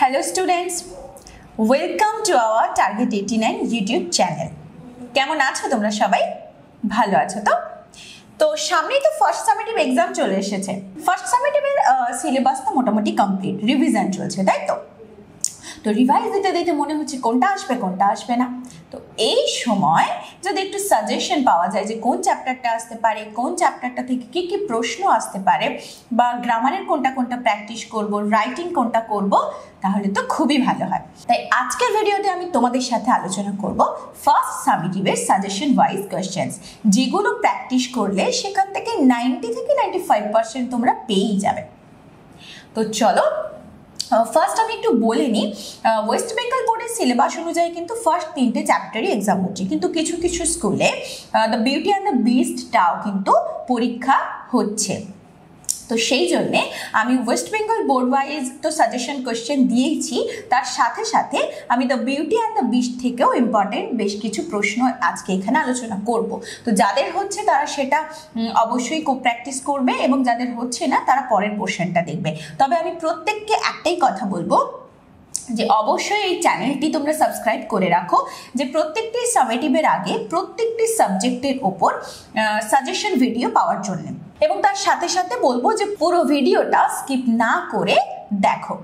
Hello students, welcome to our Target 89 YouTube channel. কেমন আছো তোমরা সবাই? ভালো আছো তো? তো সামনেই তো ফার্স্ট সামেটিভ এক্সাম চলে এসেছে। ফার্স্ট সামেটিভের সিলেবাস তো মোটামুটি কমপ্লিট, রিভিশন চলছে, তাই তো? তো রিভাইজ দিতে দিতে মনে হচ্ছে কোনটা আসবে না। তো এই সময় যদি একটু সাজেশন পাওয়া যায় যে কোন চ্যাপ্টারটা আসতে পারে, কোন চ্যাপ্টারটা থেকে কি কি প্রশ্ন আসতে পারে, বা গ্রামারের কোনটা প্র্যাকটিস করব, রাইটিং কোনটা করব, তাহলে তো খুবই ভালো হয়। তাই আজকের ভিডিওতে আমি তোমাদের সাথে আলোচনা করব ফার্স্ট সামেটিভের সাজেশন ওয়াইজ কোয়েশ্চেন্স, যেগুলো প্র্যাকটিস করলে সেখান থেকে 90 থেকে 95% তোমরা পেয়েই যাবে। তো চলো ফার্স্ট আমি একটু বলে নিই, ওয়েস্ট বেঙ্গল বোর্ডের সিলেবাস অনুযায়ী কিন্তু ফার্স্ট 3টে চ্যাপ্টারই এক্সাম হচ্ছে, কিন্তু কিছু কিছু স্কুলে দ্য বিউটি অ্যান্ড দ্য বিস্টটাও কিন্তু পরীক্ষা হচ্ছে। তো সেই জন্যে আমি ওয়েস্ট বেঙ্গল বোর্ড ওয়াইজ তো সাজেশন কোয়েশ্চেন দিয়েইছি, তার সাথে সাথে আমি the beauty and the beast থেকেও ইম্পর্টেন্ট বেশ কিছু প্রশ্ন আজকে এখানে আলোচনা করব। তো যাদের হচ্ছে তারা সেটা অবশ্যই প্র্যাকটিস করবে, এবং যাদের হচ্ছে না তারা পরের পোর্শনটা দেখবে। তবে আমি প্রত্যেককে একটাই কথা বলবো যে অবশ্যই এই চ্যানেলটি তোমরা সাবস্ক্রাইব করে রাখো, যে প্রত্যেকটি সামেটিভের আগে প্রত্যেকটি সাবজেক্টের ওপর সাজেশন ভিডিও পাওয়ার জন্য, এবং তার সাথে সাথে বলবো যে পুরো ভিডিওটা স্কিপ না করে দেখো।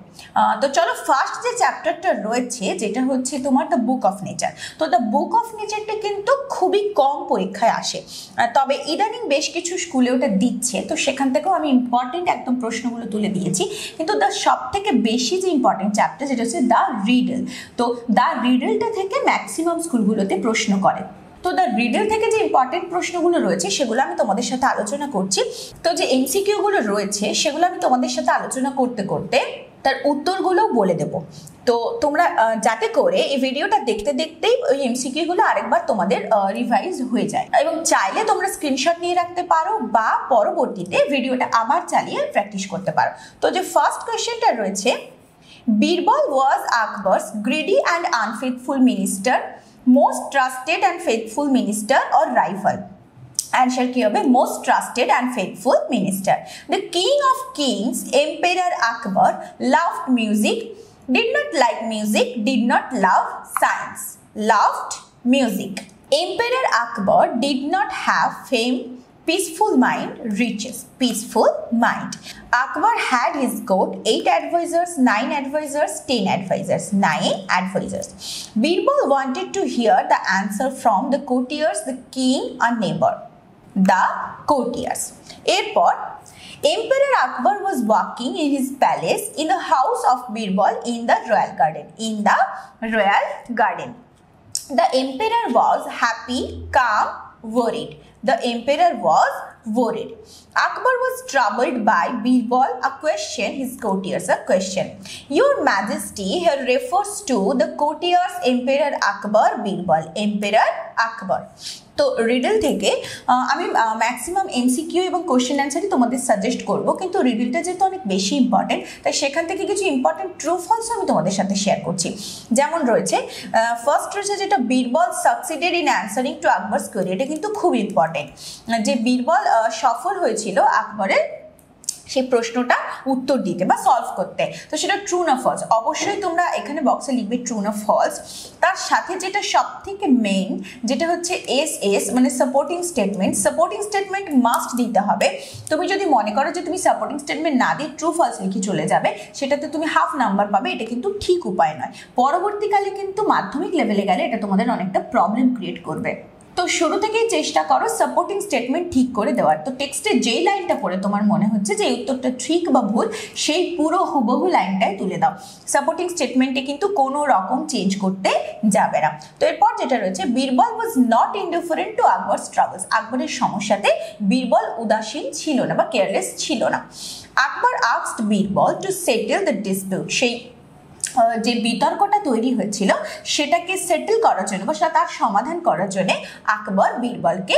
তো চলো ফার্স্ট যে চ্যাপ্টারটা রয়েছে যেটা হচ্ছে তোমার দ্য বুক অফ নেচার। তো দ্য বুক অফ নেচারটা কিন্তু খুবই কম পরীক্ষায় আসে, তবে ইদানিং বেশ কিছু স্কুলে ওটা দিচ্ছে, তো সেখান থেকেও আমি ইম্পর্টেন্ট একদম প্রশ্নগুলো তুলে দিয়েছি। কিন্তু দ্য সব থেকে বেশি যে ইম্পর্টেন্ট চ্যাপ্টার যেটা হচ্ছে দ্য রিডল, তো দ্য রিডলটা থেকে ম্যাক্সিমাম স্কুলগুলোতে প্রশ্ন করে। তো দ্য রিডল থেকে যে ইম্পর্টেন্ট প্রশ্নগুলো রয়েছে সেগুলো আমি তোমাদের সাথে আলোচনা করছি। তো যে এমসিকিউগুলো রয়েছে সেগুলো আমি তোমাদের সাথে আলোচনা করতে করতে তার উত্তরগুলোও বলে দেব। তো তোমরা যাতে করে এই ভিডিওটা দেখতে দেখতেই ওই এমসিকিউগুলো আরেকবার তোমাদের রিভাইজ হয়ে যায়, এবং চাইলে তোমরা স্ক্রিনশট নিয়ে রাখতে পারো বা পরবর্তীতে ভিডিওটা আবার চালিয়ে প্র্যাকটিস করতে পারো। তো যে ফার্স্ট কোয়েশ্চেনটা রয়েছে, Birbal was Akbar's greedy and unfaithful minister, most trusted and faithful minister or rival? Answer কি হবে? Most trusted and faithful minister. The king of kings, Emperor Akbar, loved music, did not like music, did not love science, loved music. Emperor Akbar did not have fame, peaceful mind, riches, peaceful mind. Akbar had his court 8 advisors, 9 advisors, 10 advisors, 9 advisors. Birbal wanted to hear the answer from the courtiers, the king or neighbor. The courtiers. Airport. Emperor Akbar was walking in his palace in the house of Birbal in the royal garden. In the royal garden. The emperor was happy, calm, worried. The emperor was worried. Akbar was troubled by Birbal, a question, his courtiers, a question. Your Majesty, here refers to the courtiers Emperor Akbar, Birbal, Emperor Akbar. তো riddle থেকে আমি maximum MCQ এবং question অ্যান্সারই তোমাদের suggest করব, কিন্তু রিডলটা যেহেতু অনেক বেশি ইম্পর্টেন্ট তাই সেখান থেকে কিছু ইম্পর্টেন্ট ট্রু ফলস আমি তোমাদের সাথে শেয়ার করছি। যেমন রয়েছে ফার্স্ট রয়েছে যেটা, Birbal succeeded in answering to Akbar's query, এটা কিন্তু খুব ইম্পর্টেন্ট, যে বীরবল সফল হয়েছিল আকবরের সেই প্রশ্নটা উত্তর দিতে বা সলভ করতে। তো সেটা ট্রু না ফলস, অবশ্যই তোমরা এখানে বক্সে লিখবে ট্রু না ফলস। তার সাথে যেটা সব থেকে মেইন, যেটা হচ্ছে এস মানে supporting statement, supporting statement must দিতে হবে। তুমি যদি মনে করো যে তুমি সাপোর্টিং স্টেটমেন্ট না দিয়ে ট্রু ফলস লিখে চলে যাবে, সেটাতে তুমি হাফ নাম্বার পাবে, এটা কিন্তু ঠিক উপায় নয়। পরবর্তীকালে কিন্তু মাধ্যমিক লেভেলে গেলে এটা তোমাদের অনেকটা প্রবলেম ক্রিয়েট করবে। তো শুরু থেকেই চেষ্টা করো সাপোর্টিং স্টেটমেন্ট ঠিক করে দেওয়ার। তো টেক্সটের যেই লাইনটা পড়ে তোমার মনে হচ্ছে যে এই উত্তরটা ঠিক বা ভুল, সেই পুরো হুবহু লাইনটাই তুলে দাও। সাপোর্টিং স্টেটমেন্টে কিন্তু কোনো রকম চেঞ্জ করতে যাবে না। তো এরপর যেটা রয়েছে, Birbal was not indifferent two Akbar's travels, আকবরের সমস্যাতে বীরবল উদাসীন ছিল না বা কেয়ারলেস ছিল না। Akbar asked Birbal to settle the dispute, সেই যে বিতর্কটা তৈরি হয়েছিল সেটাকে সেটেল করার জন্য বা তার সমাধান করার জন্য আকবর বীরবলকে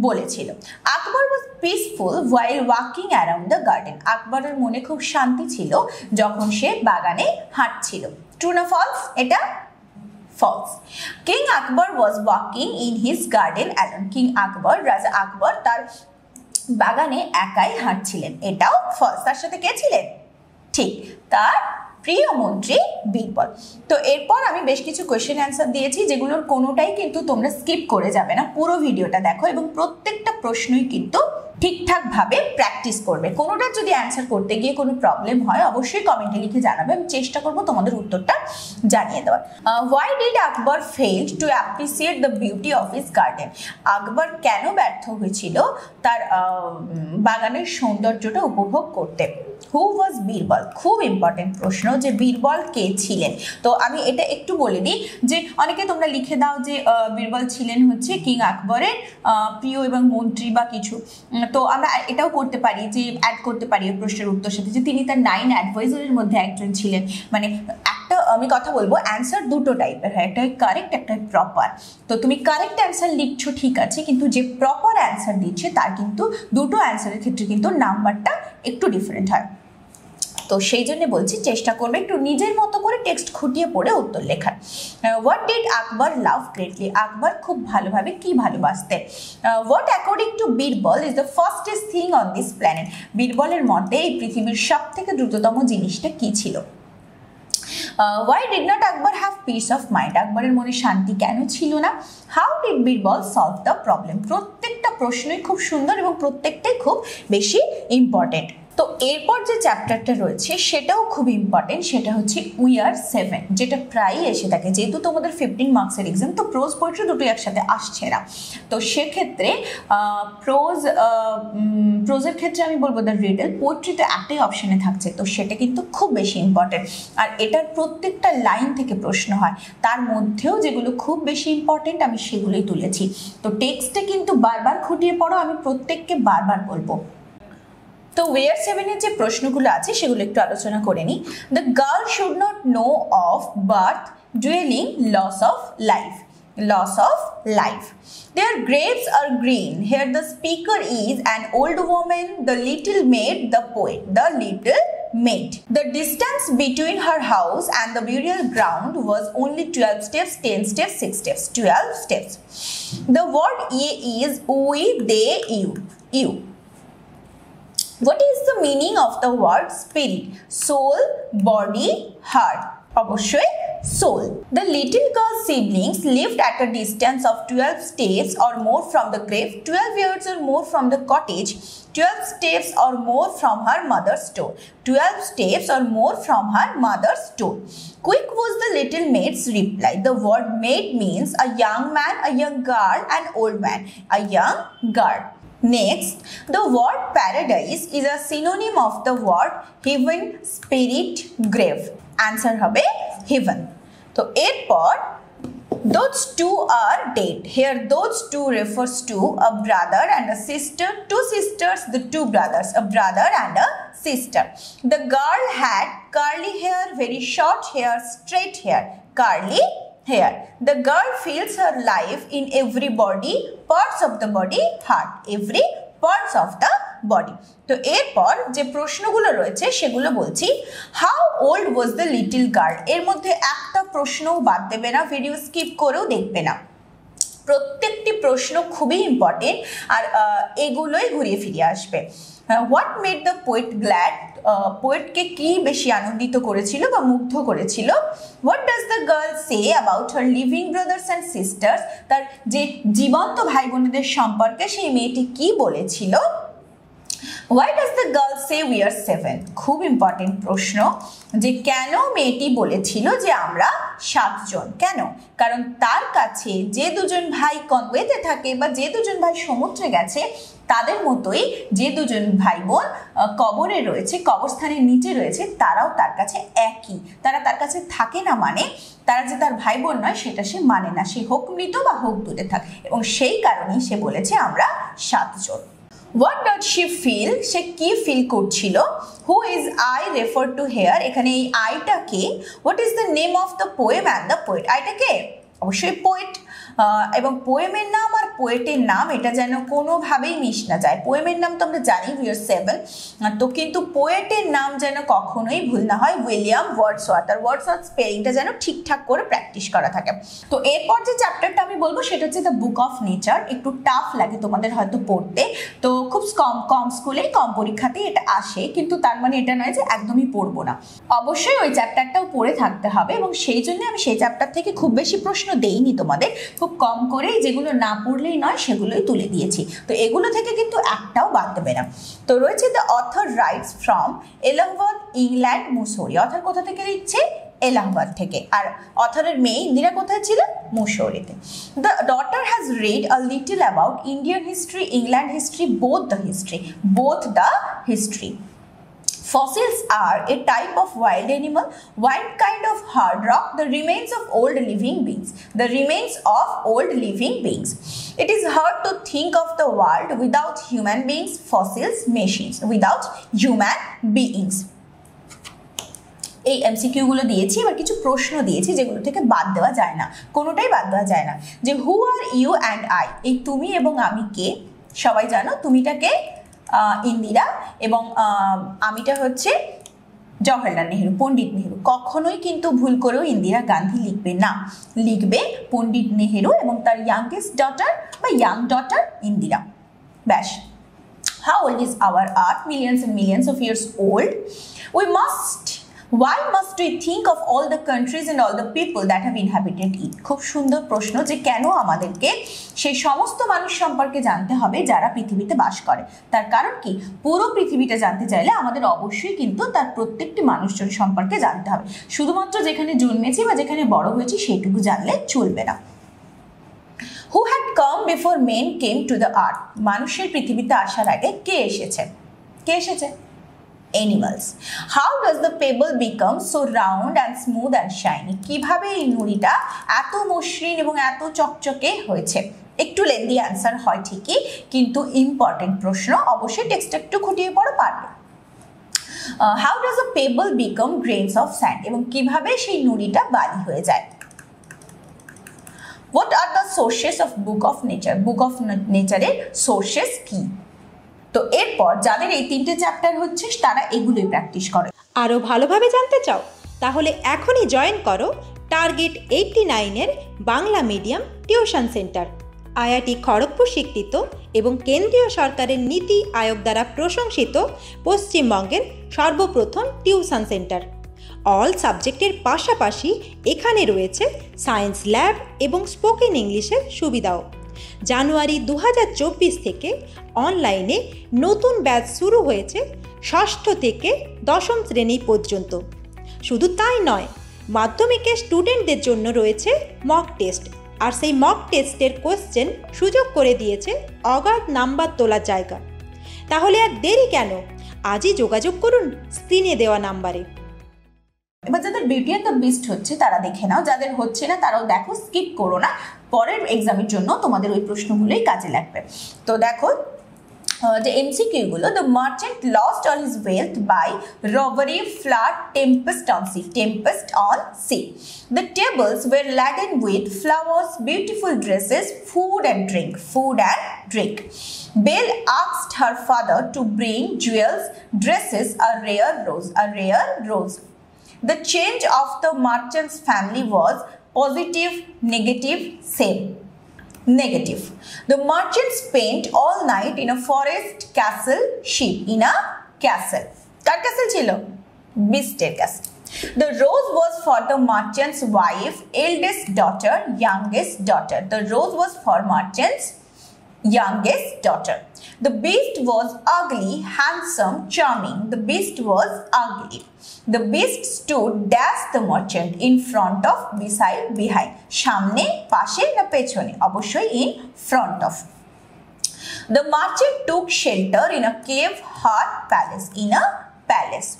বলেছিল। Akbar was peaceful while walking around the garden, আকবরের মনে খুব শান্তি ছিল যখন সে বাগানে হাঁটছিল। ট্রু না ফলস? এটা false. King Akbar was walking in his garden alone, king Akbar, রাজা আকবর তার বাগানে একাই হাঁটছিলেন, এটাও ফলস। তার সাথে কে ছিলেন? ঠিক, তার প্রিয় মন্ত্রী বীরবল। তো এরপর আমি বেশ কিছু কোয়েশ্চেন অ্যান্সার দিয়েছি, যেগুলোর কোনোটাই কিন্তু তোমরা স্কিপ করে যাবে না, পুরো ভিডিওটা দেখো এবং প্রত্যেকটা প্রশ্নই কিন্তু ঠিকঠাকভাবে প্র্যাকটিস করবে। কোনোটার যদি অ্যান্সার করতে গিয়ে কোনো প্রবলেম হয় অবশ্যই কমেন্টে লিখে জানাবে, আমি চেষ্টা করব তোমাদের উত্তরটা জানিয়ে দেওয়ার। Why did Akbar fail to appreciate the beauty of his garden? Akbar কেন ব্যর্থ হয়েছিল তার বাগানের সৌন্দর্যটা উপভোগ করতে? হু ওয়াজ বীরবল? খুব ইম্পর্টেন্ট প্রশ্ন, যে বীরবল কে ছিলেন। তো আমি এটা একটু বলে দিই, যে অনেকে তোমরা লিখে দাও যে বীরবল ছিলেন হচ্ছে কিং আকবরের প্রিয় এবং মন্ত্রী বা কিছু, তো আমরা এটাও করতে পারি যে অ্যাড করতে পারি এই প্রশ্নের উত্তর সাথে যে তিনি তার 9 অ্যাডভাইজারের মধ্যে একজন ছিলেন। মানে একটা আমি কথা বলবো, অ্যান্সার দুটো টাইপের হয়, একটা কারেক্ট, একটা প্রপার। তো তুমি কারেক্ট অ্যান্সার লিখছো ঠিক আছে, কিন্তু যে প্রপার অ্যান্সার দিচ্ছে তার কিন্তু দুটো অ্যান্সারের ক্ষেত্রে কিন্তু নাম্বারটা একটু ডিফারেন্ট হয়। তো সেই জন্য বলছি চেষ্টা করবে একটু নিজের মতো করে টেক্সট খুঁটিয়ে পড়ে উত্তর লেখার। What did Akbar love greatly? Akbar খুব ভালোভাবে কি ভালোবাসতেন? What according to Birbal is the fastest thing on this planet? বীরবলের মতে এই পৃথিবীর সব থেকে দ্রুততম জিনিসটা কি ছিল? Why did not Akbar have peace of mind? আকবরের মনে শান্তি কেন ছিল না? How did Birbal solve the problem? প্রত্যেকটা প্রশ্নই খুব সুন্দর এবং প্রত্যেকটাই খুব বেশি ইম্পর্টেন্ট। তো এরপর যে চ্যাপ্টারটা রয়েছে সেটাও খুব ইম্পর্টেন্ট, সেটা হচ্ছে উই আর 7, যেটা প্রায়ই এসে থাকে। যেহেতু তোমাদের 15 মার্কসের এক্সাম, তো প্রোজ পোয়েট্রি দুটোই একসাথে আসছে না, তো সেক্ষেত্রে প্রোজের ক্ষেত্রে আমি বলবো দ্য রিডল, পোয়েট্রিতে একটাই অপশানে থাকছে, তো সেটা কিন্তু খুব বেশি ইম্পর্টেন্ট। আর এটার প্রত্যেকটা লাইন থেকে প্রশ্ন হয়, তার মধ্যেও যেগুলো খুব বেশি ইম্পর্টেন্ট আমি সেগুলোই তুলেছি। তো টেক্সটে কিন্তু বারবার খুঁটিয়ে পড়ো, আমি প্রত্যেককে বারবার বলবো। তো ওয়ার 7-এর যে প্রশ্নগুলো আছে সেগুলো একটু আলোচনা করে নিই। The girl should not know of birth dwelling loss of life. Loss of life. Their grapes are green. Here the speaker is an old woman, the little maid, the poet. The little maid. The distance between her house and the burial ground was only 12 steps, 10 steps, 6 steps. 12 steps. The word ye is we, they, you. What is the meaning of the word spirit? Soul, body, heart. Obviously, soul. The little girl's siblings lived at a distance of 12 steps or more from the grave, 12 yards or more from the cottage, 12 steps or more from her mother's door. 12 steps or more from her mother's door. Quick was the little maid's reply. The word maid means a young man, a young girl, an old man, a young girl. Next, the word paradise is a synonym of the word heaven, spirit, grave. Answer hobe heaven. So erpor those two are dead. Here those two refers to a brother and a sister, two sisters, the two brothers, a brother and a sister. The girl had curly hair, very short hair, straight hair, curly hair. The girl feels her life in every body, parts of the body, heart, every parts of the body. তো এরপর যে প্রশ্নগুলো রয়েছে সেগুলো বলছি। How old was the little girl? এর মধ্যে একটা প্রশ্নও বাদ দেবে না, ভিডিও স্কিপ করেও দেখবে না, প্রত্যেকটি প্রশ্ন খুবই ইম্পর্টেন্ট আর এগুলোই ঘুরিয়ে ফিরিয়ে আসবে। What made the poet glad? পোয়েটকে কি বেশি আনন্দিত করেছিল বা মুগ্ধ করেছিল? What does the girl say about her living brothers and sisters? তার যে জীবন্ত ভাই বোনেদের সম্পর্কে সেই মেয়েটি কি বলেছিল? Why does the girl say we are 7? খুব ইম্পর্টেন্ট প্রশ্ন, যে কেন মেয়েটি বলেছিল যে আমরা 7 জন? কেন? কারণ তার কাছে যে দুজন ভাই কনওয়েতে থাকে বা যে দুজন ভাই সমুদ্রে গেছে তাদের মতোই যে দুজন ভাই বোন কবরে রয়েছে, কবরস্থানের নিচে রয়েছে, তারাও তার কাছে একই। তারা তার কাছে থাকে না মানে তারা যে তার ভাই বোন নয় সেটা সে মানে না, সে হোক মৃত বা হোক দূরে থাক, এবং সেই কারণেই সে বলেছে আমরা 7 জন। What does she feel? সে কি ফিল করছিল? Who is I refer to here? এখানে এই আইটা কে? What is the name of the poem and the poet? আইটা কে? অবশ্যই পোয়েট, এবং পোয়েমের নাম আর পোয়েটের নাম এটা যেন কোনোভাবেই মিস না যায়। পোয়েমের নাম তো আমরা জানি ভিয়ার 7, তো কিন্তু পোয়েটের নাম যেন কখনোই ভুল না হয়। উইলিয়াম ওয়ার্ডসওয়ার্থ, আর ওয়ার্ডসওয়ার্থ স্পেলিংটা যেন ঠিকঠাক করে প্র্যাকটিস করা থাকে। তো এরপর যে চ্যাপ্টারটা আমি বলবো সেটা হচ্ছে দ্য বুক অফ নেচার। একটু টাফ লাগে তোমাদের হয়তো পড়তে, তো খুব কম স্কুলেই কম পরীক্ষাতেই এটা আসে, কিন্তু তার মানে এটা নয় যে একদমই পড়বো না, অবশ্যই ওই চ্যাপ্টারটাও পড়ে থাকতে হবে। এবং সেই জন্য আমি সেই চ্যাপ্টার থেকে খুব বেশি প্রশ্ন দেইনি তোমাদের, খুব কম করেই যেগুলো না পড়লেই নয় সেগুলোই তুলে দিয়েছি। তো এগুলো থেকে কিন্তু একটাও বাদ দেবে না। তো রয়েছে the author rights from Allahabad, England, Mussoorie. Author কোথা থেকে লিখছে? এলাহাবাদ থেকে। আর অথরের মেয়ে ইন্দিরা কোথায় ছিল? মুসৌরিতে। The daughter has read a little about Indian history, England history, both the history. Fossils are a type of wild animal, one kind of hard rock, the remains of old living beings. It is hard to think of the world without human beings, fossils, machines, without human beings. এই MCQ গুলো দিয়েছি, এবার কিছু প্রশ্ন দিয়েছি যেগুলো থেকে বাদ দেওয়া যায় না, কোনোটাই বাদ দেওয়া যায় না। যে হু আর ইউ অ্যান্ড আই, এই তুমি এবং আমি কে? সবাই জানো তুমিটাকে ইন্দিরা এবং আমিটা হচ্ছে জওহরলাল নেহেরু, পণ্ডিত নেহেরু। কখনোই কিন্তু ভুল করেও ইন্দিরা গান্ধী লিখবে না, লিখবে পণ্ডিত নেহেরু এবং তার ইয়াংগেস্ট ডটার বা ইয়াং ডটার ইন্দিরা, ব্যাস। How old is our earth? Millions and millions of years old. Why must we think of all the countries and all the people that have inhabited it? খুব সুন্দর প্রশ্ন, যে কেন আমাদেরকে সেই সমস্ত মানুষ সম্পর্কে জানতে হবে যারা পৃথিবীতে বাস করে। তার কারণ কি? পুরো পৃথিবীটা জানতে চাইলে আমাদের অবশ্যই কিন্তু তার প্রত্যেকটি মানুষজন সম্পর্কে জানতে হবে, শুধুমাত্র যেখানে জন্মেছি বা যেখানে বড় হয়েছি সেইটুকু জানলে চলবে না। Who had come before men came to the earth? মানুষের পৃথিবীতে আসার আগে কে এসেছে? Animals. How does the pebble become so round and smooth and shiny? কিভাবে এই নুড়িটা এত মসৃণ এবং এত চকচকে হয়েছে? একটু লেন্দি অ্যান্সার হয় ঠিকই, কিন্তু ইম্পর্টেন্ট প্রশ্ন, অবশ্যই টেক্সটটা একটু খুঁটিয়ে পড়ো, পারবে। How does a pebble become grains of sand? এবং কিভাবে সেই নুড়িটা বালি হয়ে যায়? What are the sources of book of nature? Book of নেচারের সোর্সেস কি? তো এরপর যাদের এই তিনটে চ্যাপ্টার হচ্ছে তারা এগুলোই প্র্যাকটিস করে। আরও ভালোভাবে জানতে চাও? তাহলে এখনই জয়েন করো টার্গেট 89-এর Bangla medium tuition centre, IIT Kharagpur স্বীকৃত এবং কেন্দ্রীয় সরকারের নীতি আয়োগ দ্বারা প্রশংসিত পশ্চিমবঙ্গের সর্বপ্রথম টিউশন সেন্টার। অল সাবজেক্টের পাশাপাশি এখানে রয়েছে সায়েন্স ল্যাব এবং স্পোকেন ইংলিশের সুবিধাও। জানুয়ারি 2024 থেকে অনলাইনে নতুন ব্যাচ শুরু হয়েছে 6ষ্ঠ থেকে 10ম শ্রেণী পর্যন্ত। শুধু তাই নয়, মাধ্যমিকের স্টুডেন্টদের জন্য রয়েছে মক টেস্ট, আর সেই মক টেস্টের কোশ্চেন সুযোগ করে দিয়েছে অগাধ নাম্বার তোলার জায়গা। তাহলে আর দেরি কেন? আজই যোগাযোগ করুন স্ক্রিনে দেওয়া নাম্বারে। এবার যাদের বিউটি অ্যান্ড দ্য বিস্ট হচ্ছে তারা দেখে নাও, যাদের হচ্ছে না তারাও দেখো, স্কিপ করো না, পরের এক্সামের জন্য তোমাদের ওই প্রশ্নগুলোই কাজে লাগবে। তো দেখো the MCQ গুলো, the merchant lost all his wealth by robbery, flood, tempest on sea. The tables were laden with flowers, beautiful dresses, food and drink. Belle asked her father to bring jewels, dresses, a rare rose. The change of the merchant's family was positive, negative, same. Negative. The merchant spent all night in a forest castle ship. In a castle. Kar castle chilo? Beasted castle. The rose was for the merchant's wife, eldest daughter, youngest daughter. The rose was for merchant's youngest daughter. The beast was ugly, handsome, charming. The beast was ugly. The beast stood dash the merchant in front of, beside, behind. সামনে, পাশে না পেছনে? অবশ্যই in front of. The merchant took shelter in a cave, hut, palace. In a palace.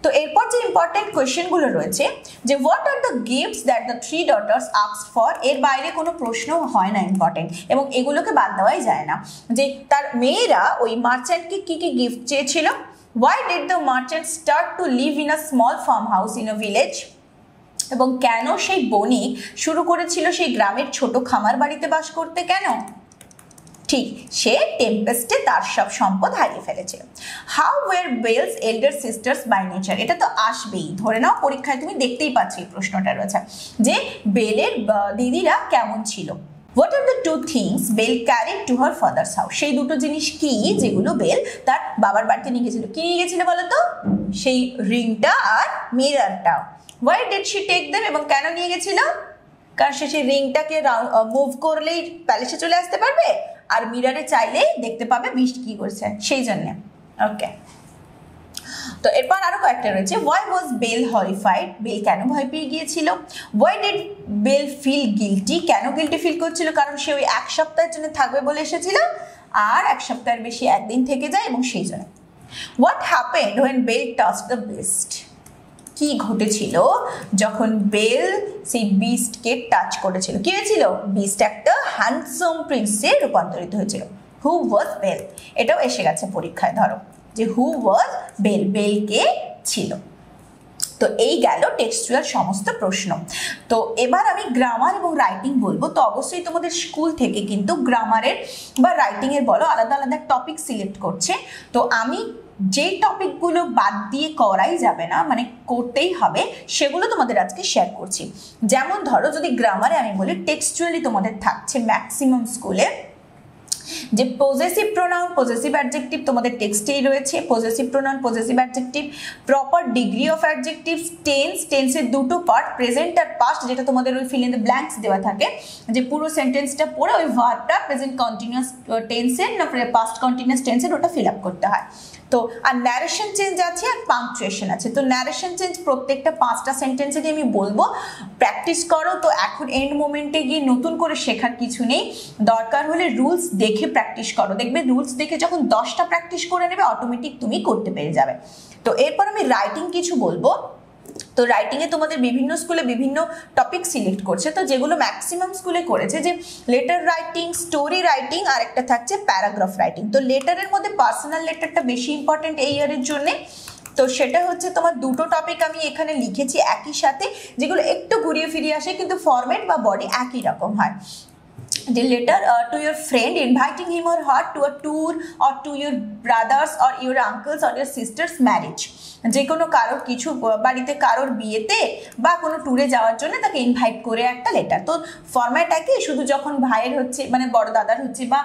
তো এরপর যে important কোয়েশ্চেনগুলো রয়েছে, যে what are the gifts that the three daughters asked for, এর বাইরে কোনো প্রশ্ন হয় না ইম্পর্টেন্ট, এবং এগুলোকে বাদ দেওয়াই যায় না। যে তার মেয়েরা ওই মার্চেন্টকে কি কি গিফট চেয়েছিল? Why did the merchant start to live in a small farmhouse in a village? এবং কেন সেই বণিক শুরু করেছিল সেই গ্রামের ছোট খামার বাড়িতে বাস করতে? কেন? ঠিক, সে টেম্পেস্টে তার সব সম্পদ হারিয়ে ফেলেছিল। How were Belle's elder sisters by nature, এটা তো আসবেই, ধরে নাও পরীক্ষায় তুমি দেখতেই পাচ্ছ এই প্রশ্নটা রয়েছে যে বেলের দিদিরা কেমন ছিল। What are the two things Belle carried to her father's house, সেই দুটো জিনিস কি যেগুলো বেল তার বাবার বাড়িতে নিয়ে গেছিল? কি নিয়ে গেছিল বলো তো? সেই রিংটা আর মিররটা। Why did she take them, এবং কেন নিয়ে গেছিল? কারণ সে সেই রিংটাকে মুভ করলেই প্যালেসে চলে আসতে পারবে, আর মিররে চাইলেই দেখতে পাবে বিস্ট কি করছে, সেই জন্যে। ওকে, তো এরপর আরো কয়েকটা রয়েছে। Why was Belle horrified, Belle কেন ভয় পেয়ে গিয়েছিল? Why did Belle feel guilty, কেন গিলটি ফিল করছিল? কারণ সে ওই 1 সপ্তাহের জন্য থাকবে বলে এসেছিল, আর 1 সপ্তাহের বেশি একদিন থেকে যায়, এবং সেই জন্য। What happened when Belle touch the beast, কি ঘটেছিল যখন বেল সেই বিস্টকে টাচ করেছিল? কি হয়েছিল? বিস্ট একটা হ্যান্ডসাম প্রিন্সে রূপান্তরিত হয়েছিল। হু ওয়াজ বেল, এটাও এসে গেছে পরীক্ষায়, ধরো যে হু ওয়াজ বেল, বেল কে ছিল। তো এই গেল টেক্সচুয়াল সমস্ত প্রশ্ন। তো এবার আমি গ্রামার এবং রাইটিং বলবো। তো অবশ্যই তোমাদের স্কুল থেকে কিন্তু গ্রামারের বা রাইটিংয়ের বলো আলাদা আলাদা টপিক সিলেক্ট করছে। তো আমি যেই টপিকগুলো বাদ দিয়ে করাই যাবে না, মানে করতেই হবে, সেগুলো তোমাদের আজকে শেয়ার করছি। যেমন ধরো যদি গ্রামারে আমি বলি, টেক্সচুয়ালি তোমাদের থাকছে ম্যাক্সিমাম স্কুলে যে পজেসিভ প্রোনাউন, পজেসিভ অ্যাডজেক্টিভ তোমাদের টেক্সটেই রয়েছে। Possessive pronoun, possessive adjective, proper degree of adjectives, tense, টেন্সের দুটো পার্ট, প্রেজেন্ট আর পাস্ট, যেটা তোমাদের ওই ফিল ইন দ্য ব্ল্যাঙ্কস দেওয়া থাকে, যে পুরো সেন্টেন্সটা পড়ে ওই ভার্বটা প্রেজেন্ট কন্টিনিউয়াস টেন্সের না পাস্ট কন্টিনিউয়াস টেন্সের ওটা ফিল আপ করতে হয়। তো আর ন্যারেশন চেঞ্জ আছে আর পাংচুয়েশন আছে। তো ন্যারেশন চেঞ্জ প্রত্যেকটা 5টা সেন্টেন্সে আমি বলবো, প্র্যাকটিস করো। তো এখন এন্ড মোমেন্টে গিয়ে নতুন করে শেখার কিছু নেই, দরকার হলে রুলস দেখে প্র্যাকটিস করো। দেখবে রুলস দেখে যখন 10টা প্র্যাকটিস করে নেবে, অটোমেটিক তুমি করতে পেরে যাবে। তো এরপর আমি রাইটিং কিছু বলবো। তো রাইটিংয়ে তোমাদের বিভিন্ন স্কুলে বিভিন্ন টপিক সিলেক্ট করছে। তো যেগুলো ম্যাক্সিমাম স্কুলে করেছে, যে লেটার রাইটিং, স্টোরি রাইটিং, আর একটা থাকছে প্যারাগ্রাফ রাইটিং। তো লেটারের মধ্যে পার্সোনাল লেটারটা বেশি ইম্পর্টেন্ট এই ইয়ারের জন্যে। তো সেটা হচ্ছে তোমার দুটো টপিক আমি এখানে লিখেছি একই সাথে, যেগুলো একটু ঘুরিয়ে ফিরিয়ে আসে, কিন্তু ফরম্যাট বা বডি একই রকম হয়। The letter to your friend inviting him or her to a tour, or to your brothers or your uncles or your sister's marriage, যে কোনো কারোর কিছু বাড়িতে কারোর বিয়েতে বা কোনো ট্যুরে যাওয়ার জন্য তাকে ইনভাইট করে একটা লেটার। তো ফরম্যাট একই, শুধু যখন ভাইয়ের হচ্ছে মানে বড় দাদার হচ্ছে বা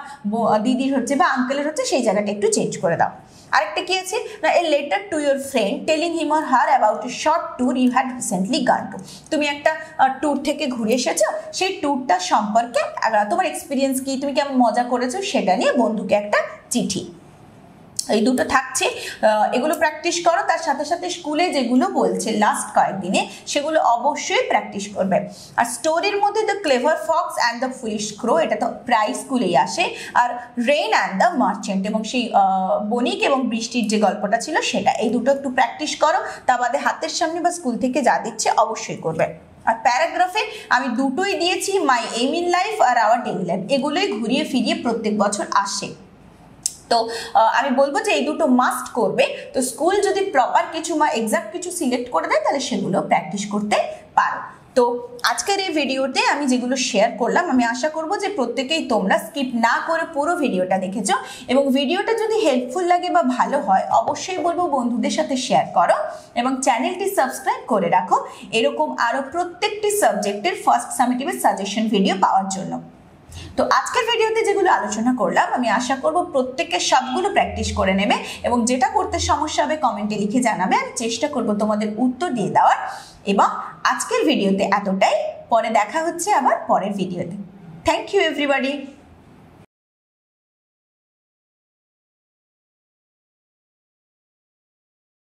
দিদির হচ্ছে বা আঙ্কেলের হচ্ছে সেই জায়গাটা একটু চেঞ্জ করে দাও। আরেকটা কি আছে না, a letter to your friend telling him or her about a short tour you had recently gone to, তুমি একটা ট্যুর থেকে ঘুরে এসেছো, সেই ট্যুরটা সম্পর্কে তোমার এক্সপিরিয়েন্স কি, তুমি কেমন মজা করেছো, সেটা নিয়ে বন্ধুকে একটা চিঠি। এই দুটো থাকছে, এগুলো প্র্যাকটিস করো। তার সাথে সাথে স্কুলে যেগুলো বলছে লাস্ট কয়েকদিনে, সেগুলো অবশ্যই প্র্যাকটিস করবে। আর স্টোরির মধ্যে the clever fox and the foolish crow, এটা তো প্রায় স্কুলেই আসে। আর রেইন অ্যান্ড দ্য মার্চেন্ট, এবং সেই বণিক এবং বৃষ্টির যে গল্পটা ছিল সেটা, এই দুটো একটু প্র্যাকটিস করো। তা বাদে হাতের সামনে বা স্কুল থেকে যা দিচ্ছে অবশ্যই করবে। আর প্যারাগ্রাফে আমি দুটোই দিয়েছি, মাই এইম ইন লাইফ আর আওয়ার ডেইলি লাইফ, এগুলোই ঘুরিয়ে ফিরিয়ে প্রত্যেক বছর আসে। তো আমি বলবো যে এই দুটো মাস্ট করবে। তো স্কুল যদি প্রপার কিছু বা এক্সাক্ট কিছু সিলেক্ট করে দেয়, তাহলে সেগুলো প্র্যাকটিস করতে পারো। তো আজকের এই ভিডিওতে আমি যেগুলো শেয়ার করলাম, আমি আশা করব যে প্রত্যেকেই তোমরা স্কিপ না করে পুরো ভিডিওটা দেখেছো, এবং ভিডিওটা যদি হেল্পফুল লাগে বা ভালো হয়, অবশ্যই বলবো বন্ধুদের সাথে শেয়ার করো এবং চ্যানেলটি সাবস্ক্রাইব করে রাখো, এরকম আরও প্রত্যেকটি সাবজেক্টের ফার্স্ট সামেটিভের সাজেশন ভিডিও পাওয়ার জন্য। তো আজকের ভিডিওতে যেগুলো আলোচনা করলাম, আমি আশা করব প্রত্যেকের সবগুলো প্র্যাকটিস করে নেবে, এবং যেটা করতে সমস্যা হবে কমেন্টে লিখে জানাবে, আমি চেষ্টা করব তোমাদের উত্তর দিয়ে দেওয়ার। এবং আজকের ভিডিওতে এতটাই, পরে দেখা হচ্ছে আবার পরের ভিডিওতে। Thank you everybody.